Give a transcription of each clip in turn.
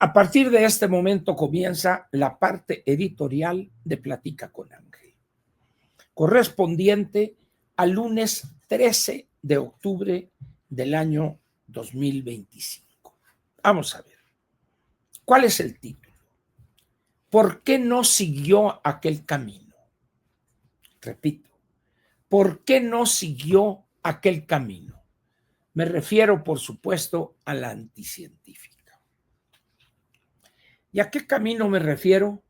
A partir de este momento comienza la parte editorial de Platica con Ángel, correspondiente al lunes 13 de octubre del año 2025. Vamos a ver. ¿Cuál es el título? ¿Por qué no siguió aquel camino? Repito, ¿por qué no siguió aquel camino? Me refiero, por supuesto, a la anticientífica. ¿Y a qué camino me refiero?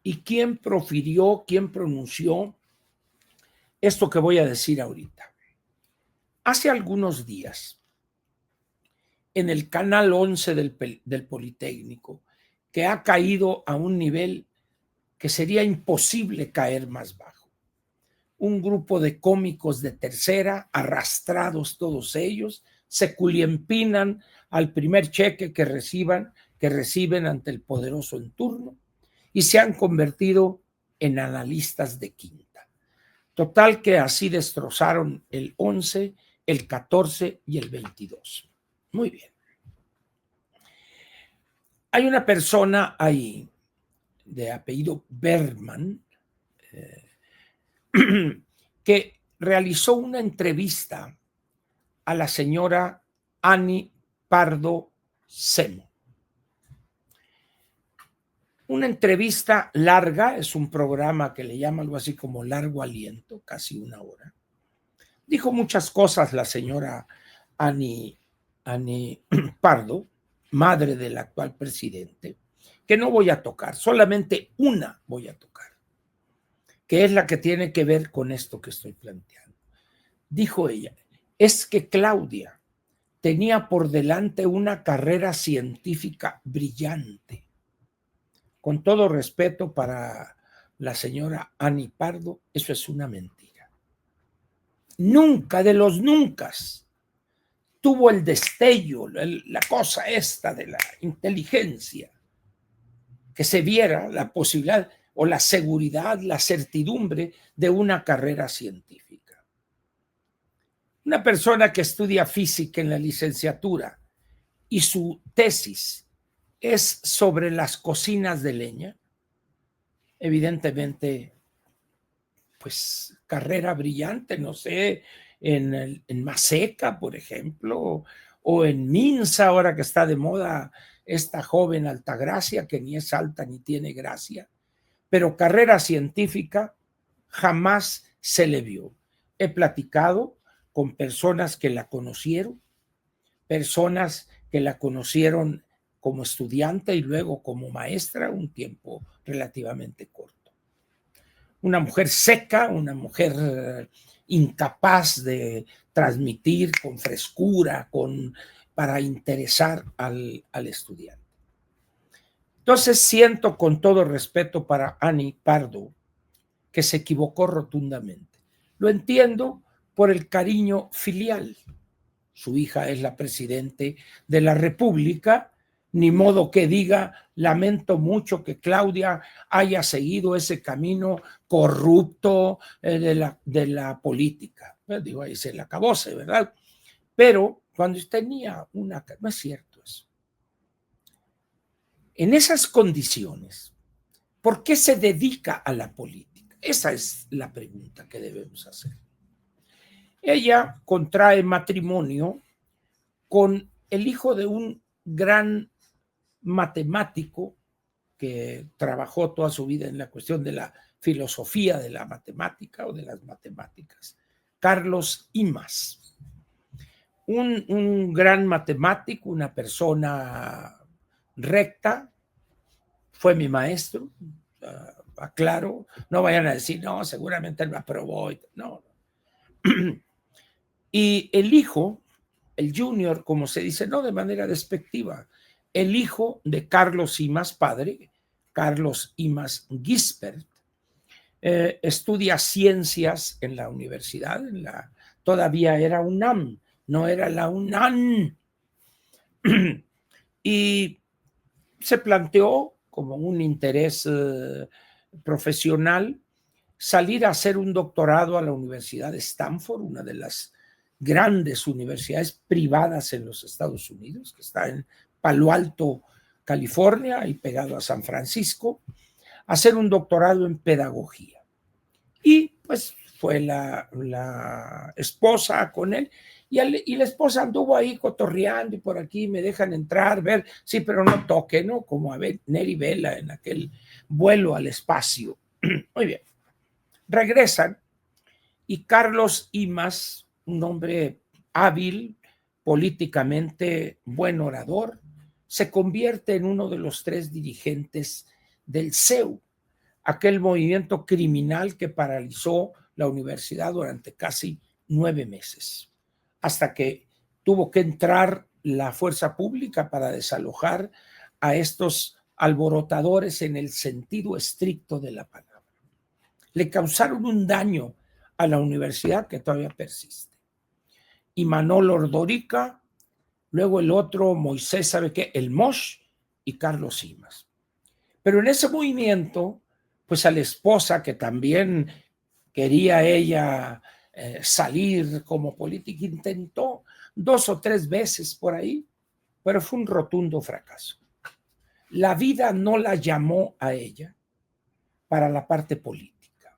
¿Y quién profirió, quién pronunció esto que voy a decir ahorita? Hace algunos días, en el canal 11 del Politécnico, que ha caído a un nivel que sería imposible caer más bajo. Un grupo de cómicos de tercera, arrastrados todos ellos, se culiempinan al primer cheque que reciben ante el poderoso en turno y se han convertido en analistas de quinta. Total que así destrozaron el 11, el 14 y el 22. Muy bien. Hay una persona ahí de apellido Berman que realizó una entrevista a la señora Ani Pardo Semo. Una entrevista larga, es un programa que le llama algo así como largo aliento, casi una hora. Dijo muchas cosas la señora Ani Pardo, madre del actual presidente, que no voy a tocar, solamente una voy a tocar, que es la que tiene que ver con esto que estoy planteando. Dijo ella, es que Claudia tenía por delante una carrera científica brillante. Con todo respeto para la señora Ani Pardo, eso es una mentira. Nunca de los nunca tuvo el destello, la cosa esta de la inteligencia, que se viera la posibilidad o la seguridad, la certidumbre de una carrera científica. Una persona que estudia física en la licenciatura y su tesis es sobre las cocinas de leña, evidentemente, pues carrera brillante, no sé, en Maseca, por ejemplo, o en Minsa, ahora que está de moda esta joven Altagracia, que ni es alta ni tiene gracia, pero carrera científica jamás se le vio. He platicado con personas que la conocieron, personas que la conocieron como estudiante y luego como maestra un tiempo relativamente corto. Una mujer seca, una mujer incapaz de transmitir con frescura, para interesar al estudiante. Entonces siento con todo respeto para Ani Pardo que se equivocó rotundamente. Lo entiendo por el cariño filial. Su hija es la presidente de la República, ni modo que diga, lamento mucho que Claudia haya seguido ese camino corrupto de la política. Digo, ahí se le acabóse, ¿verdad? Pero cuando tenía una... No es cierto eso. En esas condiciones, ¿por qué se dedica a la política? Esa es la pregunta que debemos hacer. Ella contrae matrimonio con el hijo de un gran matemático que trabajó toda su vida en la cuestión de la filosofía de la matemática o de las matemáticas, Carlos Imaz. Un gran matemático, una persona recta, fue mi maestro, aclaro, no vayan a decir, no, seguramente él me aprobó, no. Y el hijo, el junior, como se dice, no de manera despectiva, el hijo de Carlos Imaz, padre, Carlos Imaz Gispert, estudia ciencias en la universidad, todavía era UNAM, no era la UNAM, y se planteó como un interés profesional salir a hacer un doctorado a la Universidad de Stanford, una de las grandes universidades privadas en los Estados Unidos, que está en Palo Alto, California, y pegado a San Francisco, a hacer un doctorado en pedagogía. Y pues fue la esposa con él, y la esposa anduvo ahí cotorreando y por aquí me dejan entrar, ver, sí, pero no toque, ¿no? Como a ver Neri Vela en aquel vuelo al espacio. Muy bien. Regresan y Carlos Imaz, un hombre hábil, políticamente buen orador, se convierte en uno de los 3 dirigentes del CEU, aquel movimiento criminal que paralizó la universidad durante casi 9 meses, hasta que tuvo que entrar la fuerza pública para desalojar a estos alborotadores en el sentido estricto de la palabra. Le causaron un daño a la universidad que todavía persiste. Y Manolo Ordorica, luego el otro, Moisés, ¿sabe qué? El Mosh y Carlos Imaz. Pero en ese movimiento, pues a la esposa, que también quería ella salir como política, intentó 2 o 3 veces por ahí, pero fue un rotundo fracaso. La vida no la llamó a ella para la parte política.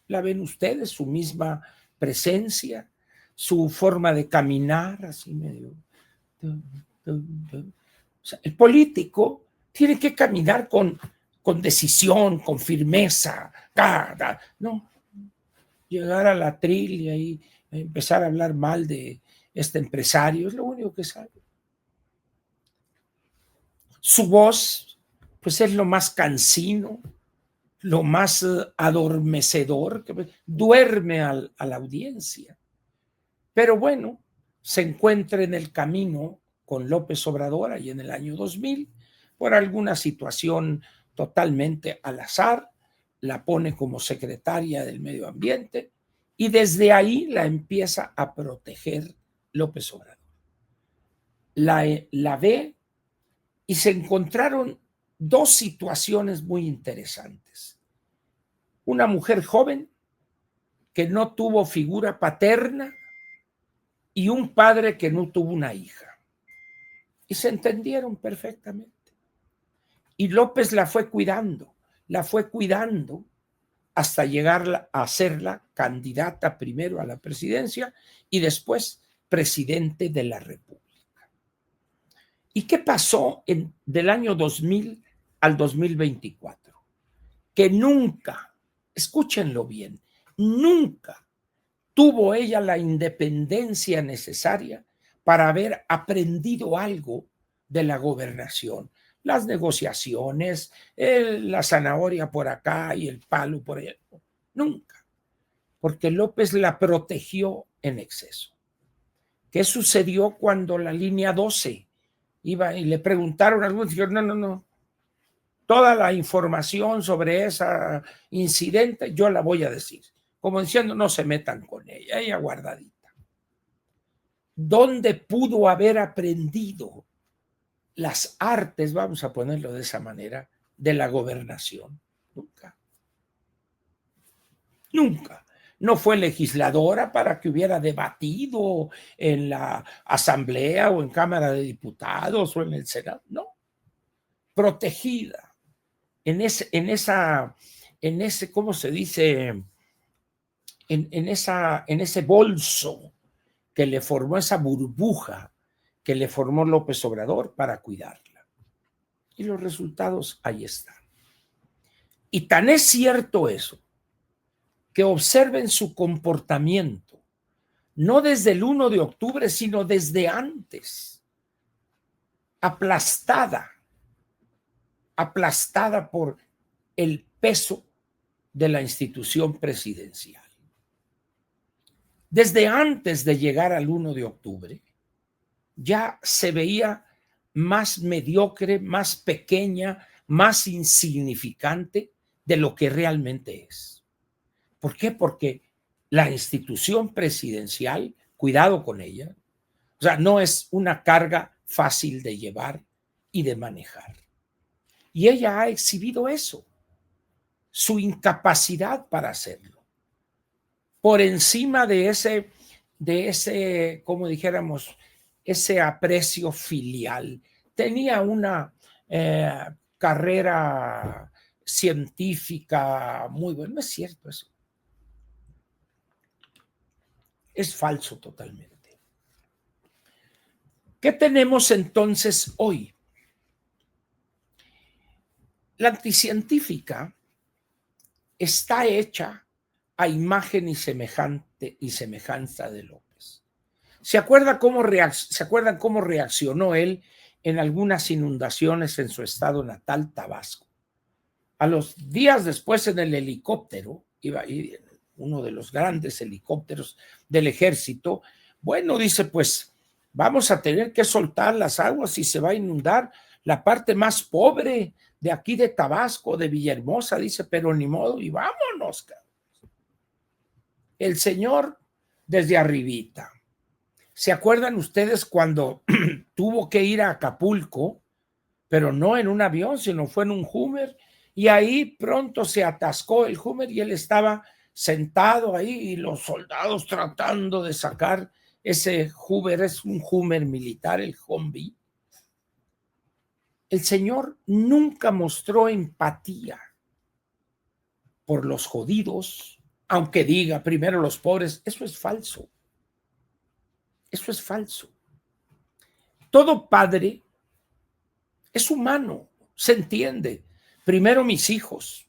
La ven ustedes, su misma presencia, su forma de caminar, así medio. O sea, el político tiene que caminar con decisión, con firmeza, no llegar al atril y ahí empezar a hablar mal de este empresario, es lo único que sabe. Su voz, pues es lo más cansino, lo más adormecedor, que duerme a la audiencia. Pero bueno, se encuentra en el camino con López Obrador ahí en el año 2000, por alguna situación totalmente al azar, la pone como secretaria del Medio Ambiente y desde ahí la empieza a proteger López Obrador. La ve y se encontraron 2 situaciones muy interesantes. Una mujer joven que no tuvo figura paterna y un padre que no tuvo una hija. Y se entendieron perfectamente. Y López la fue cuidando hasta llegar a serla candidata primero a la presidencia y después presidente de la República. ¿Y qué pasó del año 2000 al 2024? Que nunca, escúchenlo bien, nunca tuvo ella la independencia necesaria para haber aprendido algo de la gobernación. Las negociaciones, la zanahoria por acá y el palo por allá. Nunca. Porque López la protegió en exceso. ¿Qué sucedió cuando la línea 12 iba y le preguntaron a algunos? Dijeron, no. Toda la información sobre ese incidente yo la voy a decir. Como diciendo, no se metan con ella guardadita. ¿Dónde pudo haber aprendido las artes, vamos a ponerlo de esa manera, de la gobernación? Nunca. Nunca. No fue legisladora para que hubiera debatido en la Asamblea o en Cámara de Diputados o en el Senado. No. Protegida en ese, ¿cómo se dice? En ese bolso que le formó, esa burbuja que le formó López Obrador para cuidarla. Y los resultados ahí están. Y tan es cierto eso, que observen su comportamiento, no desde el 1 de octubre, sino desde antes, aplastada por el peso de la institución presidencial. Desde antes de llegar al 1 de octubre, ya se veía más mediocre, más pequeña, más insignificante de lo que realmente es. ¿Por qué? Porque la institución presidencial, cuidado con ella, o sea, no es una carga fácil de llevar y de manejar. Y ella ha exhibido eso, su incapacidad para hacerlo. Por encima de ese de ese, como dijéramos, ese aprecio filial. Tenía una carrera científica muy buena. No es cierto eso. Es falso totalmente. ¿Qué tenemos entonces hoy? La anticientífica está hecha a imagen y semejanza de López. ¿Se acuerdan cómo reaccionó él en algunas inundaciones en su estado natal, Tabasco? A los días después, en el helicóptero, iba ahí uno de los grandes helicópteros del ejército. Bueno, dice, pues vamos a tener que soltar las aguas y se va a inundar la parte más pobre de aquí de Tabasco, de Villahermosa, dice, pero ni modo, y vámonos. El señor desde arribita. ¿Se acuerdan ustedes cuando tuvo que ir a Acapulco, pero no en un avión, sino fue en un Hummer? Y ahí pronto se atascó el Hummer y él estaba sentado ahí y los soldados tratando de sacar ese Hummer. Es un Hummer militar, el Humvee. El señor nunca mostró empatía por los jodidos, aunque diga primero los pobres. Eso es falso. Eso es falso. Todo padre es humano, se entiende. Primero mis hijos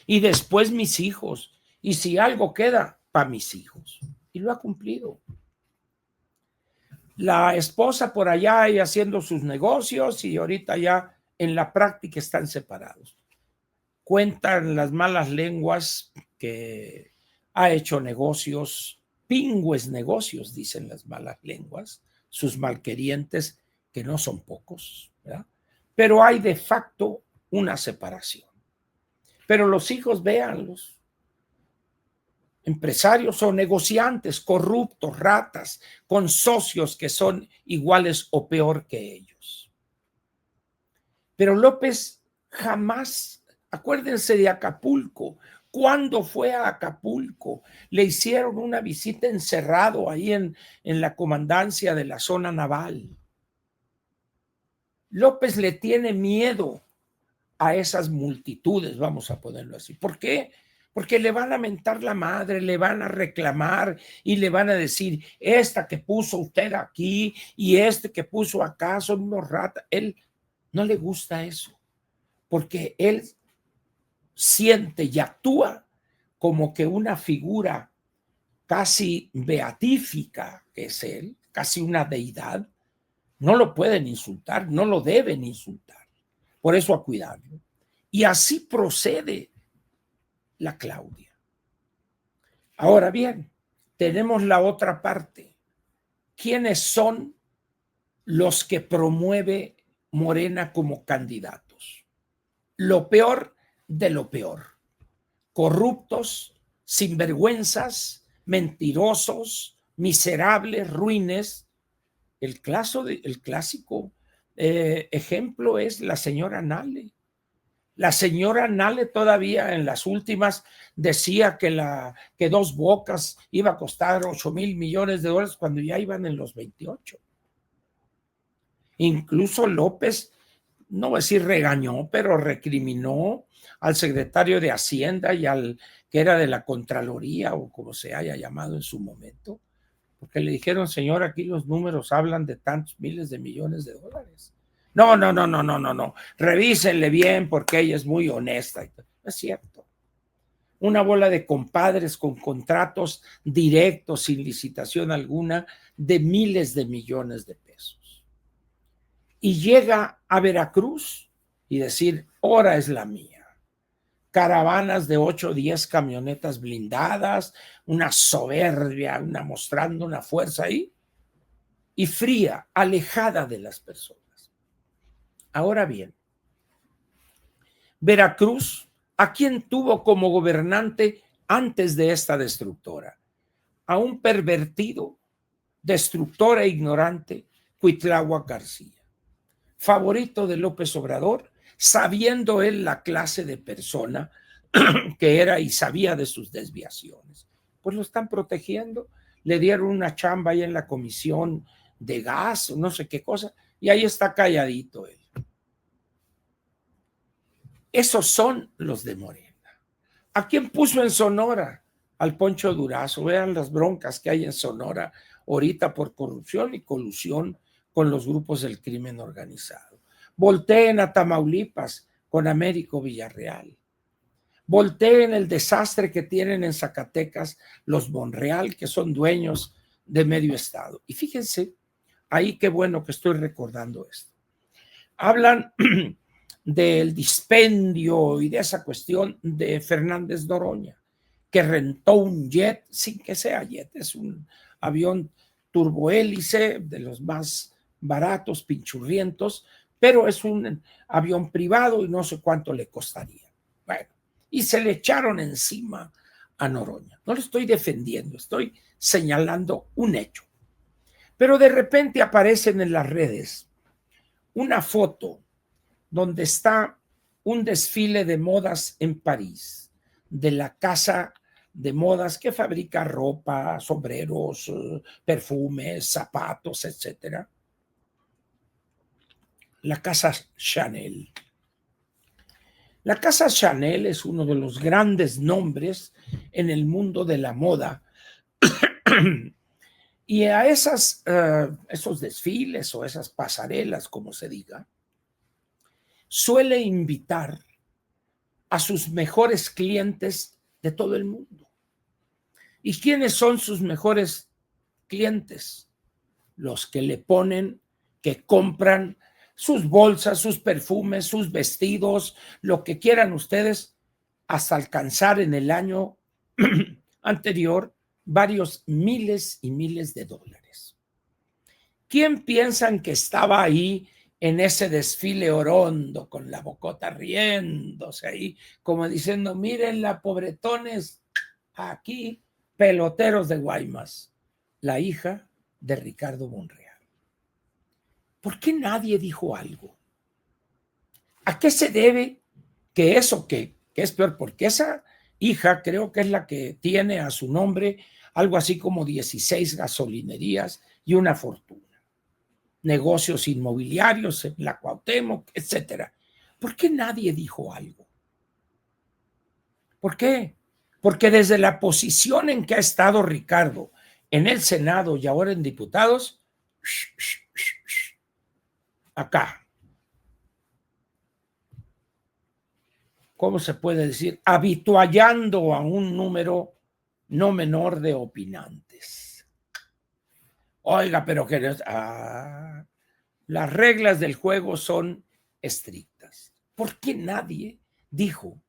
y después mis hijos. Y si algo queda, para mis hijos. Y lo ha cumplido. La esposa por allá y haciendo sus negocios y ahorita ya en la práctica están separados. Cuentan las malas lenguas que ha hecho negocios, pingües negocios, dicen las malas lenguas, sus malquerientes, que no son pocos, ¿verdad? Pero hay de facto una separación. Pero los hijos, véanlos, empresarios o negociantes, corruptos, ratas, con socios que son iguales o peor que ellos. Pero López jamás, acuérdense de Acapulco, cuando fue a Acapulco, le hicieron una visita encerrado ahí en la comandancia de la zona naval. López le tiene miedo a esas multitudes, vamos a ponerlo así. ¿Por qué? Porque le van a mentar la madre, le van a reclamar y le van a decir, esta que puso usted aquí y este que puso acá son unos ratas. Él no le gusta eso, porque él siente y actúa como que una figura casi beatífica que es él, casi una deidad. No lo pueden insultar, no lo deben insultar. Por eso a cuidarlo. Y así procede la Claudia. Ahora bien, tenemos la otra parte. ¿Quiénes son los que promueve Morena como candidatos? Lo peor de lo peor. Corruptos, sinvergüenzas, mentirosos, miserables, ruines. El clásico ejemplo es la señora Nale. La señora Nale todavía en las últimas decía que Dos Bocas iba a costar 8,000 millones de dólares cuando ya iban en los 28. Incluso López, no voy a decir regañó, pero recriminó al secretario de Hacienda y al que era de la Contraloría o como se haya llamado en su momento, porque le dijeron, señor, aquí los números hablan de tantos miles de millones de dólares. No. Revísenle bien porque ella es muy honesta. No es cierto. Una bola de compadres con contratos directos, sin licitación alguna, de miles de millones de pesos. Y llega a Veracruz y decir, ahora es la mía. Caravanas de 8 o 10 camionetas blindadas, una soberbia, mostrando una fuerza ahí, y fría, alejada de las personas. Ahora bien, Veracruz, ¿a quién tuvo como gobernante antes de esta destructora? A un pervertido, destructor e ignorante, Cuitláhuac García, favorito de López Obrador, sabiendo él la clase de persona que era y sabía de sus desviaciones. Pues lo están protegiendo. Le dieron una chamba ahí en la comisión de gas, no sé qué cosa, y ahí está calladito él. Esos son los de Morena. ¿A quién puso en Sonora? Al Poncho Durazo. Vean las broncas que hay en Sonora ahorita por corrupción y colusión con los grupos del crimen organizado. Volteen a Tamaulipas con Américo Villarreal. Volteen el desastre que tienen en Zacatecas los Monreal, que son dueños de medio estado. Y fíjense, ahí qué bueno que estoy recordando esto. Hablan del dispendio y de esa cuestión de Fernández Noroña, que rentó un jet, sin que sea jet, es un avión turbohélice de los más baratos, pinchurrientos, pero es un avión privado y no sé cuánto le costaría. Bueno, y se le echaron encima a Noroña. No lo estoy defendiendo, estoy señalando un hecho. Pero de repente aparecen en las redes una foto donde está un desfile de modas en París, de la casa de modas que fabrica ropa, sombreros, perfumes, zapatos, etcétera. La casa Chanel. La casa Chanel es uno de los grandes nombres en el mundo de la moda. Y a esos desfiles o esas pasarelas, como se diga, suele invitar a sus mejores clientes de todo el mundo. ¿Y quiénes son sus mejores clientes? Los que le ponen, que compran sus bolsas, sus perfumes, sus vestidos, lo que quieran ustedes, hasta alcanzar en el año anterior varios miles y miles de dólares. ¿Quién piensan que estaba ahí en ese desfile orondo con la bocota riéndose ahí, como diciendo, mírenla, pobretones, aquí, peloteros de Guaymas? La hija de Ricardo Monreal. ¿Por qué nadie dijo algo? ¿A qué se debe que eso que es peor? Porque esa hija creo que es la que tiene a su nombre algo así como 16 gasolinerías y una fortuna. Negocios inmobiliarios en la Cuauhtémoc, etcétera. ¿Por qué nadie dijo algo? ¿Por qué? Porque desde la posición en que ha estado Ricardo en el Senado y ahora en diputados, acá, ¿cómo se puede decir? Habituallando a un número no menor de opinantes. Oiga, pero que las reglas del juego son estrictas. ¿Por qué nadie dijo,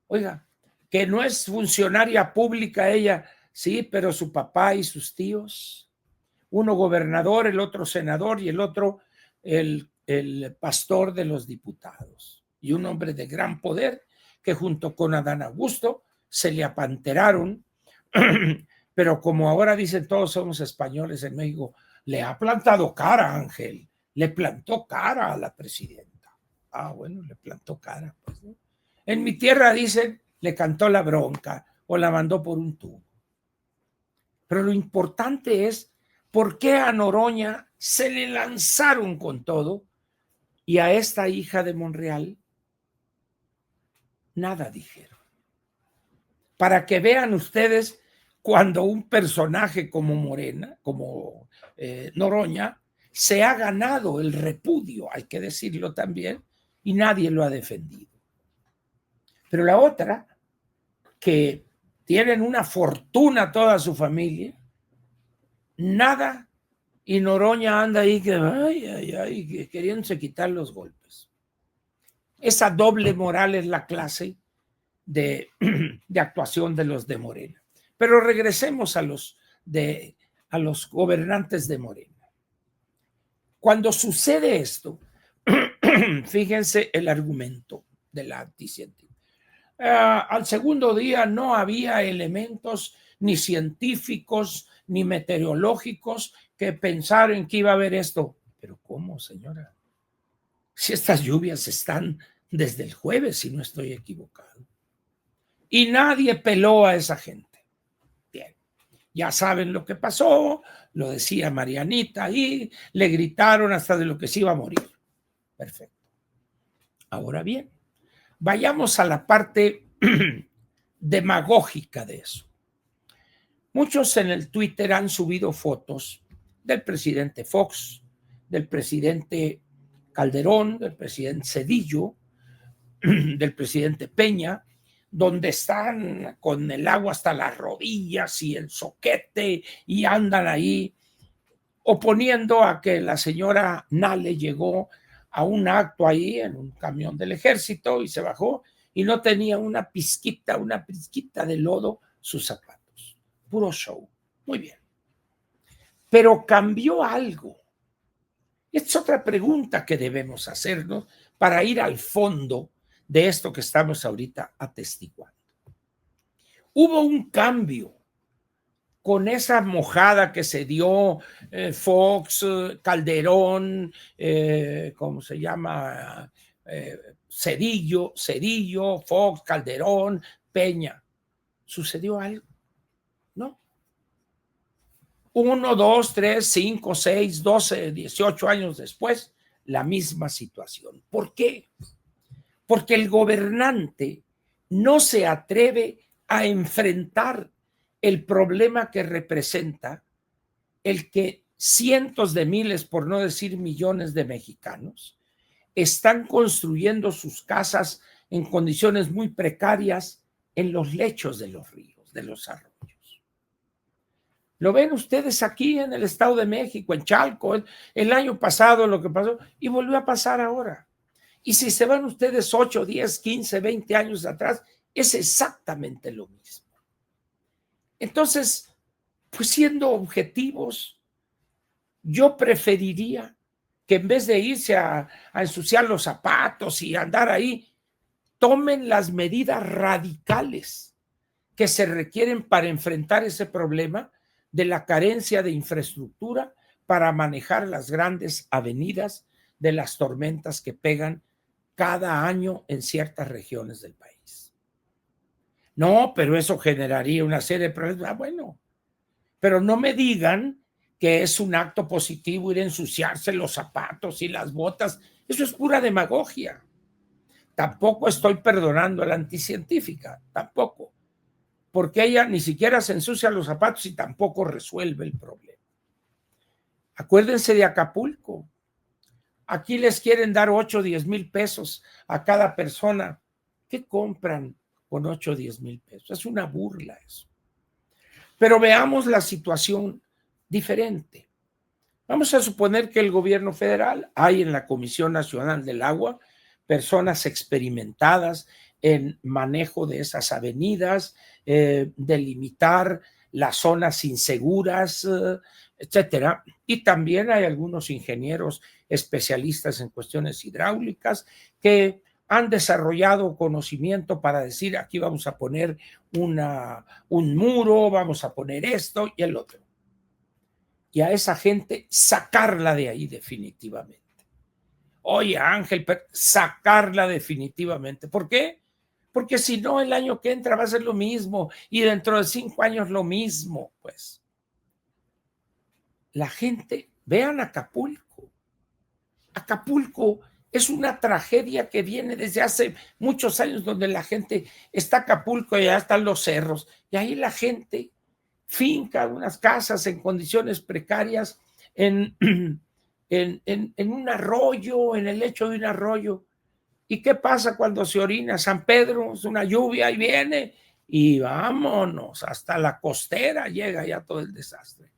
oiga, que no es funcionaria pública ella? Sí, pero su papá y sus tíos, uno gobernador, el otro senador y el otro el pastor de los diputados. Y un hombre de gran poder que junto con Adán Augusto se le apanteraron, pero como ahora dicen todos somos españoles en México, le ha plantado cara, Ángel, le plantó cara a la presidenta. Ah, bueno, le plantó cara, pues, ¿no? En mi tierra dicen, le cantó la bronca o la mandó por un tubo. Pero lo importante es por qué a Noroña se le lanzaron con todo y a esta hija de Monreal nada dijeron. Para que vean ustedes cuando un personaje como Morena, como Noroña, se ha ganado el repudio, hay que decirlo también, y nadie lo ha defendido. Pero la otra, que tienen una fortuna toda su familia, nada, y Noroña anda ahí que queriéndose quitar los golpes. Esa doble moral es la clase de actuación de los de Morena. Pero regresemos a los gobernantes de Morena. Cuando sucede esto, fíjense el argumento de la anticientífica. Al segundo día no había elementos ni científicos ni meteorológicos que pensaran que iba a haber esto. Pero ¿cómo, señora? Si estas lluvias están desde el jueves, si no estoy equivocado. Y nadie peló a esa gente. Bien. Ya saben lo que pasó, lo decía Marianita ahí, le gritaron hasta de lo que se iba a morir. Perfecto. Ahora bien, vayamos a la parte demagógica de eso. Muchos en el Twitter han subido fotos del presidente Fox, del presidente Calderón, del presidente Zedillo, del presidente Peña, donde están con el agua hasta las rodillas y el soquete y andan ahí oponiendo a que la señora Nale llegó a un acto ahí en un camión del ejército y se bajó y no tenía una pizquita de lodo sus zapatos. Puro show. Muy bien. Pero cambió algo. Esta es otra pregunta que debemos hacernos para ir al fondo de esto que estamos ahorita atestiguando. Hubo un cambio con esa mojada que se dio Fox, Calderón, ¿cómo se llama? Zedillo, Fox, Calderón, Peña. ¿Sucedió algo? No. 1, 2, 3, 5, 6, 12, 18 años después, la misma situación. ¿Por qué? Porque el gobernante no se atreve a enfrentar el problema que representa el que cientos de miles, por no decir millones de mexicanos, están construyendo sus casas en condiciones muy precarias en los lechos de los ríos, de los arroyos. Lo ven ustedes aquí en el Estado de México, en Chalco, el año pasado lo que pasó, y volvió a pasar ahora. Y si se van ustedes 8, 10, 15, 20 años atrás, es exactamente lo mismo. Entonces, pues siendo objetivos, yo preferiría que en vez de irse a ensuciar los zapatos y andar ahí, tomen las medidas radicales que se requieren para enfrentar ese problema de la carencia de infraestructura para manejar las grandes avenidas de las tormentas que pegan cada año en ciertas regiones del país. No, pero eso generaría una serie de problemas. Ah, bueno, pero no me digan que es un acto positivo ir a ensuciarse los zapatos y las botas. Eso es pura demagogia. Tampoco estoy perdonando a la anticientífica, tampoco, porque ella ni siquiera se ensucia los zapatos y tampoco resuelve el problema. Acuérdense de Acapulco. Aquí les quieren dar 8 o 10 mil pesos a cada persona. ¿Qué compran con 8 o 10 mil pesos? Es una burla eso. Pero veamos la situación diferente. Vamos a suponer que el gobierno federal, hay en la Comisión Nacional del Agua personas experimentadas en manejo de esas avenidas, delimitar las zonas inseguras, etcétera. Y también hay algunos ingenieros especialistas en cuestiones hidráulicas que han desarrollado conocimiento para decir aquí vamos a poner un muro, vamos a poner esto y el otro. Y a esa gente sacarla de ahí definitivamente. Oye, Ángel, sacarla definitivamente. ¿Por qué? Porque si no, el año que entra va a ser lo mismo y dentro de 5 años lo mismo, pues. La gente, vean Acapulco. Acapulco es una tragedia que viene desde hace muchos años donde la gente está Acapulco y ya están los cerros y ahí la gente finca unas casas en condiciones precarias en un arroyo, en el lecho de un arroyo. ¿Y qué pasa cuando se orina San Pedro? Es una lluvia y viene y vámonos, hasta la costera llega ya todo el desastre.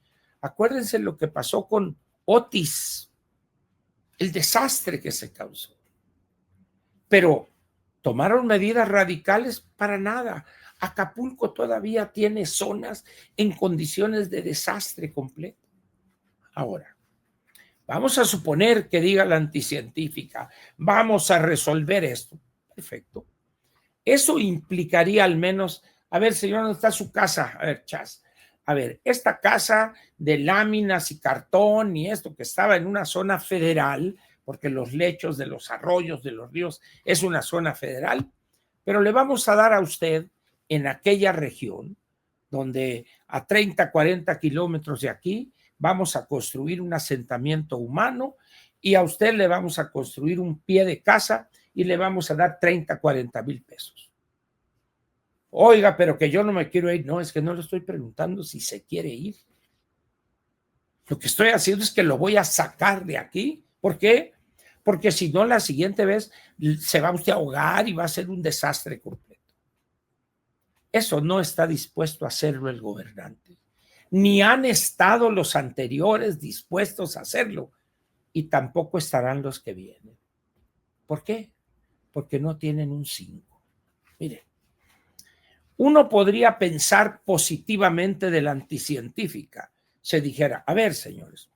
Acuérdense lo que pasó con Otis, el desastre que se causó. Pero tomaron medidas radicales para nada. Acapulco todavía tiene zonas en condiciones de desastre completo. Ahora, vamos a suponer que diga la anticientífica, vamos a resolver esto. Perfecto. Eso implicaría al menos, a ver, señor, ¿dónde está su casa? A ver, Chas. A ver, esta casa de láminas y cartón y esto que estaba en una zona federal, porque los lechos de los arroyos, de los ríos, es una zona federal, pero le vamos a dar a usted en aquella región donde a 30, 40 kilómetros de aquí vamos a construir un asentamiento humano y a usted le vamos a construir un pie de casa y le vamos a dar 30, 40 mil pesos. Oiga, pero que yo no me quiero ir. No, es que no le estoy preguntando si se quiere ir. Lo que estoy haciendo es que lo voy a sacar de aquí. ¿Por qué? Porque si no, la siguiente vez se va usted a ahogar y va a ser un desastre completo. Eso no está dispuesto a hacerlo el gobernante. Ni han estado los anteriores dispuestos a hacerlo. Y tampoco estarán los que vienen. ¿Por qué? Porque no tienen un 5. Mire, uno podría pensar positivamente de la anticientífica. Se dijera, a ver, señores,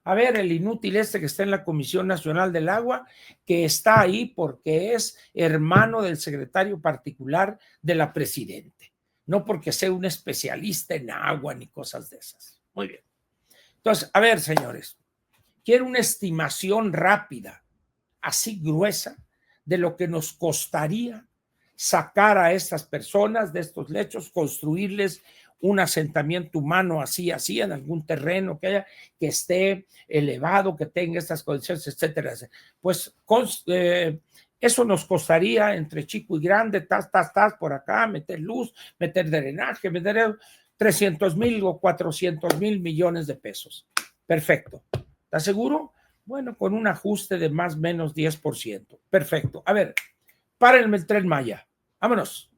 a ver, el inútil este que está en la Comisión Nacional del Agua, que está ahí porque es hermano del secretario particular de la presidente, no porque sea un especialista en agua ni cosas de esas. Muy bien. Entonces, a ver, señores, quiero una estimación rápida, así gruesa, de lo que nos costaría sacar a estas personas de estos lechos, construirles un asentamiento humano así, en algún terreno que haya, que esté elevado, que tenga estas condiciones, etcétera. Pues eso nos costaría entre chico y grande, tas, por acá, meter luz, meter drenaje, meter 300,000 o 400,000 millones de pesos. Perfecto. ¿Estás seguro? Bueno, con un ajuste de más o menos 10%. Perfecto. A ver, párenme el Tren Maya. Vámonos.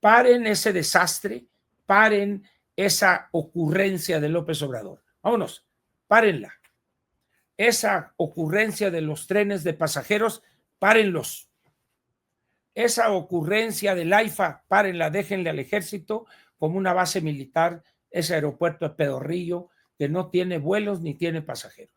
Paren ese desastre, paren esa ocurrencia de López Obrador. Vámonos, párenla. Esa ocurrencia de los trenes de pasajeros, párenlos. Esa ocurrencia del AIFA, párenla, déjenle al ejército como una base militar, ese aeropuerto de Pedorrillo, que no tiene vuelos ni tiene pasajeros.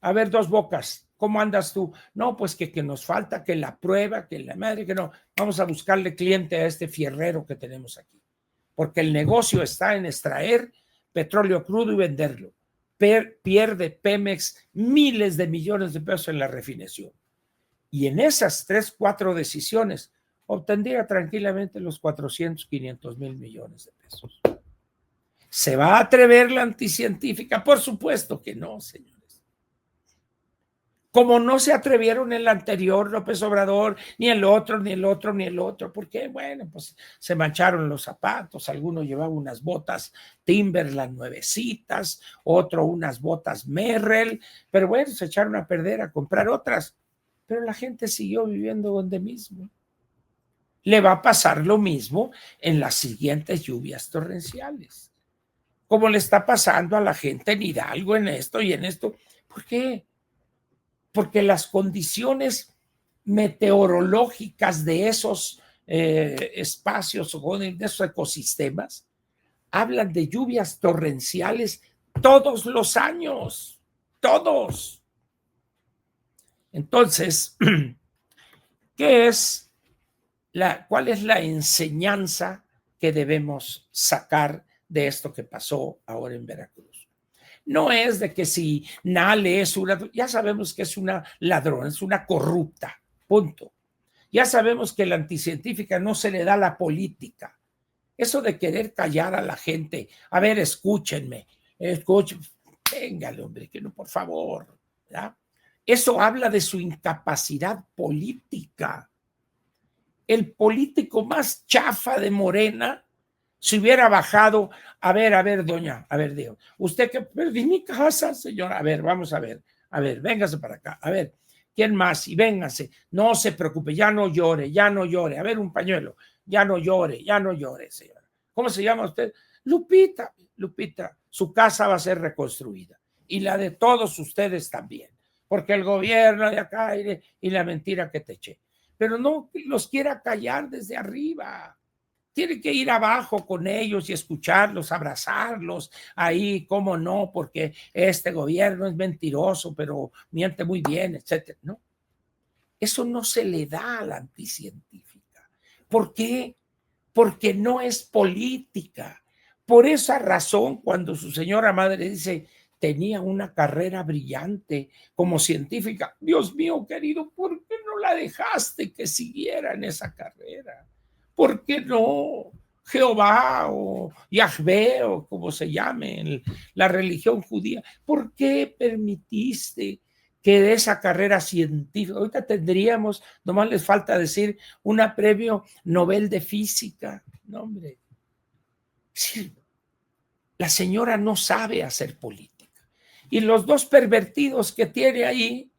A ver, Dos Bocas, ¿cómo andas tú? No, pues que nos falta, que la prueba, que la madre, que no. Vamos a buscarle cliente a este fierrero que tenemos aquí. Porque el negocio está en extraer petróleo crudo y venderlo. Pierde Pemex miles de millones de pesos en la refinación. Y en esas 3, 4 decisiones obtendría tranquilamente los 400, 500 mil millones de pesos. ¿Se va a atrever la anticientífica? Por supuesto que no, señores. Como no se atrevieron el anterior López Obrador, ni el otro, ni el otro, ni el otro. ¿Por qué? Bueno, pues se mancharon los zapatos, alguno llevaba unas botas Timberland nuevecitas, otro unas botas Merrell, pero bueno, se echaron a perder a comprar otras. Pero la gente siguió viviendo donde mismo. Le va a pasar lo mismo en las siguientes lluvias torrenciales, como le está pasando a la gente en Hidalgo, en esto y en esto. ¿Por qué? Porque las condiciones meteorológicas de esos espacios o de esos ecosistemas hablan de lluvias torrenciales todos los años, todos. Entonces, ¿cuál es la enseñanza que debemos sacar de esto que pasó ahora en Veracruz? No es de que si Nale es una, ya sabemos que es una ladrona, es una corrupta, punto. Ya sabemos que la anticientífica no se le da la política. Eso de querer callar a la gente, a ver, escúchenme, véngale, hombre, que no, por favor, ¿ya? Eso habla de su incapacidad política. El político más chafa de Morena si hubiera bajado, a ver, doña, a ver, Dios, usted que perdí mi casa, señora, a ver, vamos a ver, véngase para acá, a ver, ¿quién más? Y véngase, no se preocupe, ya no llore, a ver, un pañuelo, ya no llore, señora. ¿Cómo se llama usted? Lupita, su casa va a ser reconstruida y la de todos ustedes también, porque el gobierno de acá y la mentira que te eché, pero no los quiera callar desde arriba. Tiene que ir abajo con ellos y escucharlos, abrazarlos, ahí, cómo no, porque este gobierno es mentiroso, pero miente muy bien, etcétera. No, eso no se le da a la anticientífica. ¿Por qué? Porque no es política. Por esa razón, cuando su señora madre dice, tenía una carrera brillante como científica, Dios mío querido, ¿por qué no la dejaste que siguiera en esa carrera? ¿Por qué no? Jehová o Yahvé o como se llame en la religión judía. ¿Por qué permitiste que de esa carrera científica, ahorita tendríamos, nomás les falta decir, una premio Nobel de física? No, hombre. Sí, la señora no sabe hacer política. Y los dos pervertidos que tiene ahí,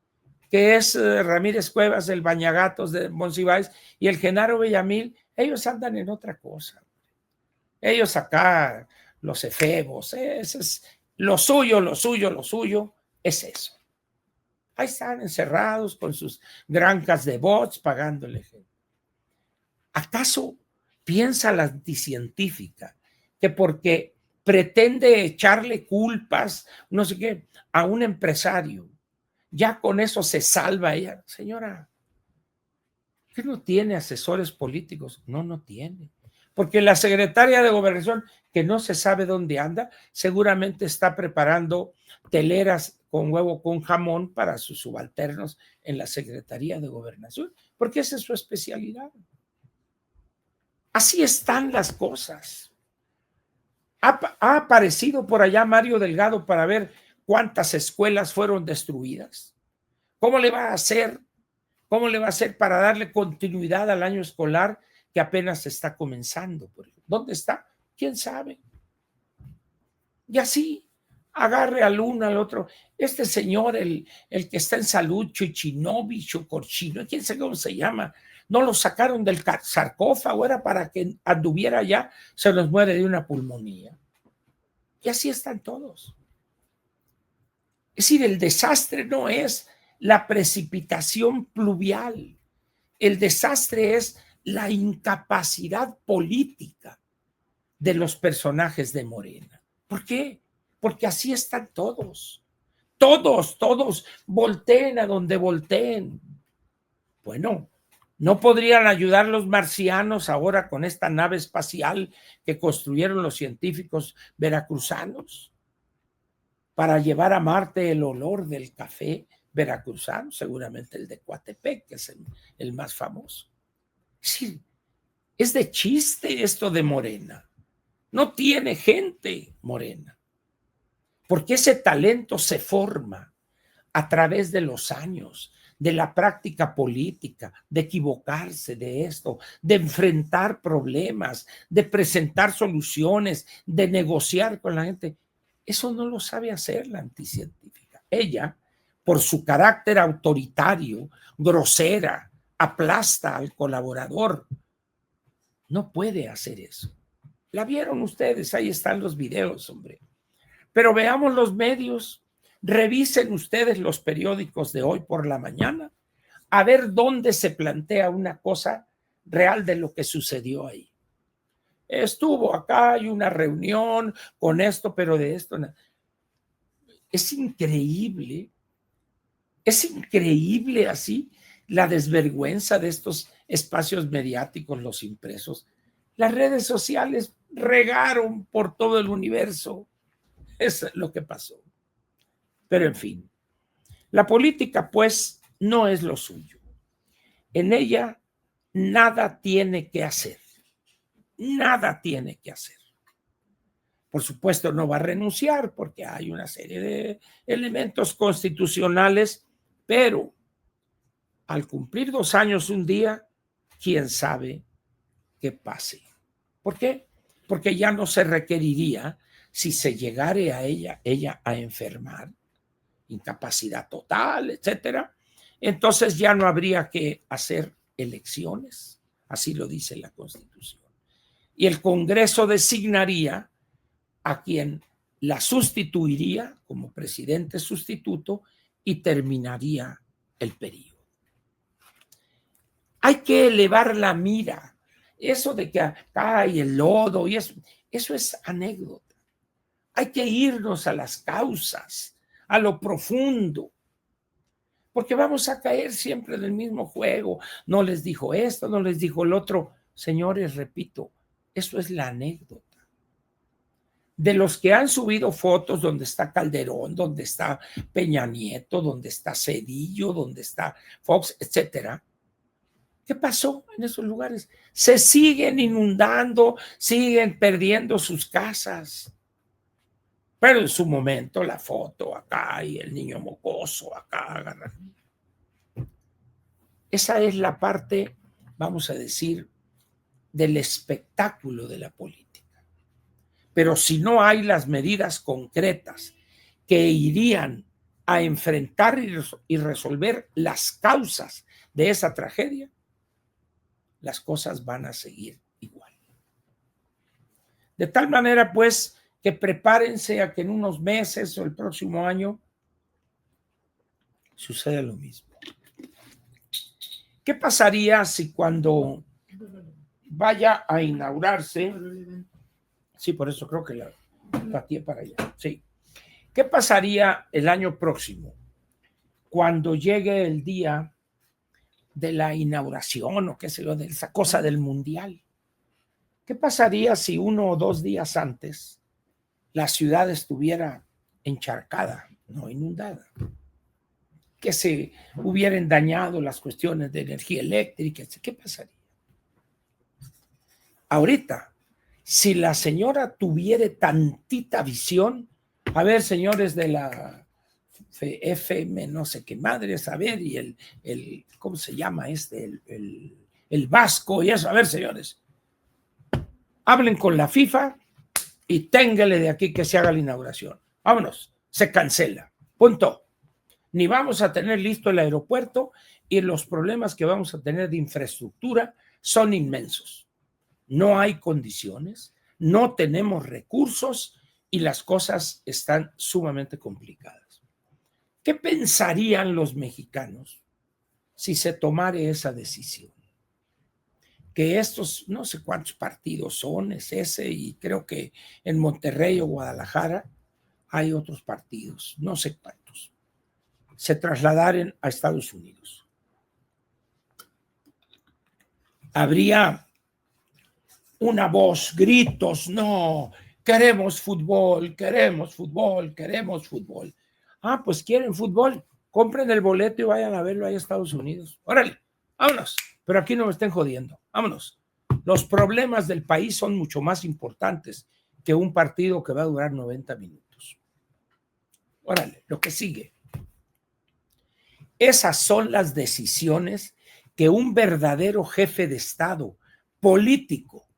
que es Ramírez Cuevas, el Bañagatos de Monsiváis, y el Genaro Villamil, ellos andan en otra cosa. Ellos acá, los efebos, es lo suyo, lo suyo, lo suyo, es eso. Ahí están encerrados con sus granjas de bots pagándole. ¿Acaso piensa la anticientífica que porque pretende echarle culpas, no sé qué, a un empresario, ya con eso se salva ella? Señora, ¿qué no tiene asesores políticos? No, no tiene. Porque la secretaria de Gobernación, que no se sabe dónde anda, seguramente está preparando teleras con huevo con jamón para sus subalternos en la Secretaría de Gobernación, porque esa es su especialidad. Así están las cosas. ¿Ha aparecido por allá Mario Delgado para ver cuántas escuelas fueron destruidas? ¿Cómo le va a hacer? ¿Cómo le va a hacer para darle continuidad al año escolar que apenas está comenzando? Por ejemplo? ¿Dónde está? ¿Quién sabe? Y así, agarre al uno, al otro. Este señor, el que está en salud, Chichinovich o Corchino, quién sabe cómo se llama, no lo sacaron del sarcófago, era para que anduviera allá, se nos muere de una pulmonía. Y así están todos. Es decir, el desastre no es la precipitación pluvial, el desastre es la incapacidad política de los personajes de Morena. ¿Por qué? Porque así están todos. Todos volteen a donde volteen. Bueno, ¿no podrían ayudar los marcianos ahora con esta nave espacial que construyeron los científicos veracruzanos para llevar a Marte el olor del café veracruzano? Seguramente el de Coatepec, que es el más famoso. Sí, es de chiste esto de Morena. No tiene gente Morena, porque ese talento se forma a través de los años, de la práctica política, de equivocarse de esto, de enfrentar problemas, de presentar soluciones, de negociar con la gente. Eso no lo sabe hacer la anticientífica. Ella, por su carácter autoritario, grosera, aplasta al colaborador. No puede hacer eso. La vieron ustedes, ahí están los videos, hombre. Pero veamos los medios, revisen ustedes los periódicos de hoy por la mañana, a ver dónde se plantea una cosa real de lo que sucedió ahí. Estuvo acá, hay una reunión con esto, pero de esto no. Es increíble así la desvergüenza de estos espacios mediáticos, los impresos. Las redes sociales regaron por todo el universo. Es lo que pasó. Pero en fin, la política pues no es lo suyo. En ella nada tiene que hacer. Nada tiene que hacer. Por supuesto no va a renunciar porque hay una serie de elementos constitucionales, pero al cumplir 2 años un día, quién sabe qué pase. ¿Por qué? Porque ya no se requeriría, si se llegare a ella a enfermar, incapacidad total, etcétera, entonces ya no habría que hacer elecciones, así lo dice la Constitución. Y el Congreso designaría a quien la sustituiría como presidente sustituto y terminaría el periodo. Hay que elevar la mira. Eso de que acá hay el lodo y eso es anécdota. Hay que irnos a las causas, a lo profundo, porque vamos a caer siempre en el mismo juego. No les dijo esto, no les dijo el otro. Señores, repito, eso es la anécdota. De los que han subido fotos donde está Calderón, donde está Peña Nieto, donde está Cedillo, donde está Fox, etcétera, ¿Qué pasó en esos lugares? Se siguen inundando, siguen perdiendo sus casas. Pero en su momento la foto acá y el niño mocoso acá agarrando. Esa es la parte, vamos a decir, del espectáculo de la política. Pero si no hay las medidas concretas que irían a enfrentar y resolver las causas de esa tragedia, las cosas van a seguir igual. De tal manera, pues, que prepárense a que en unos meses o el próximo año suceda lo mismo. ¿Qué pasaría si cuando vaya a inaugurarse, sí, por eso creo que la pateé para allá, sí. ¿Qué pasaría el año próximo cuando llegue el día de la inauguración o qué sé yo, de esa cosa del mundial? ¿Qué pasaría si 1 o 2 días antes la ciudad estuviera encharcada, no inundada? Que se hubieran dañado las cuestiones de energía eléctrica, ¿qué pasaría? Ahorita, si la señora tuviera tantita visión, a ver, señores de la FM, no sé qué madres, a ver, y el ¿cómo se llama este? El vasco y eso, a ver, señores, hablen con la FIFA y téngale de aquí que se haga la inauguración. Vámonos, se cancela, punto. Ni vamos a tener listo el aeropuerto y los problemas que vamos a tener de infraestructura son inmensos. No hay condiciones, no tenemos recursos y las cosas están sumamente complicadas. ¿Qué pensarían los mexicanos si se tomara esa decisión? Que estos, no sé cuántos partidos son, es ese, y creo que en Monterrey o Guadalajara hay otros partidos, no sé cuántos, se trasladaran a Estados Unidos. Habría una voz, gritos, no, queremos fútbol, queremos fútbol, queremos fútbol. Ah, pues quieren fútbol, compren el boleto y vayan a verlo ahí a Estados Unidos. Órale, vámonos, pero aquí no me estén jodiendo, vámonos. Los problemas del país son mucho más importantes que un partido que va a durar 90 minutos. Órale, lo que sigue. Esas son las decisiones que un verdadero jefe de Estado político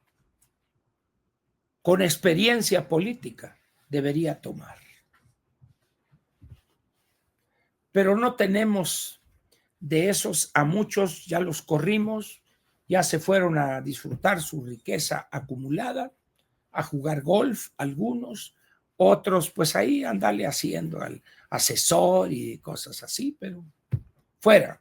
con experiencia política debería tomar. Pero no tenemos de esos, a muchos ya los corrimos, ya se fueron a disfrutar su riqueza acumulada, a jugar golf algunos, otros pues ahí andarle haciendo al asesor y cosas así, pero fuera.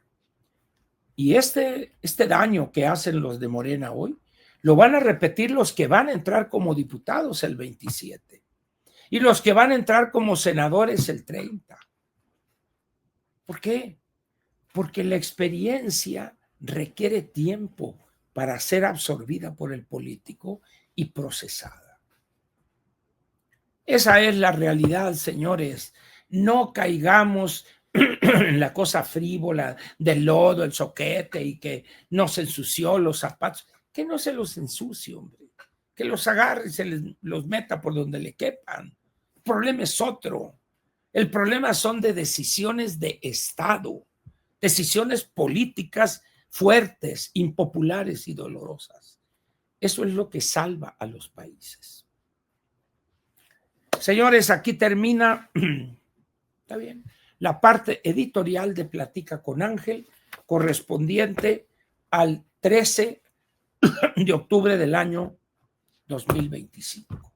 Y este daño que hacen los de Morena hoy, lo van a repetir los que van a entrar como diputados el 27 y los que van a entrar como senadores el 30. ¿Por qué? Porque la experiencia requiere tiempo para ser absorbida por el político y procesada. Esa es la realidad, señores. No caigamos en la cosa frívola del lodo, el soquete y que no se ensució los zapatos. Que no se los ensucie, hombre. Que los agarre y se los meta por donde le quepan. El problema es otro. El problema son de decisiones de Estado, decisiones políticas fuertes, impopulares y dolorosas. Eso es lo que salva a los países. Señores, aquí termina, está bien, la parte editorial de Platica con Ángel, correspondiente al 13 de octubre del año 2025.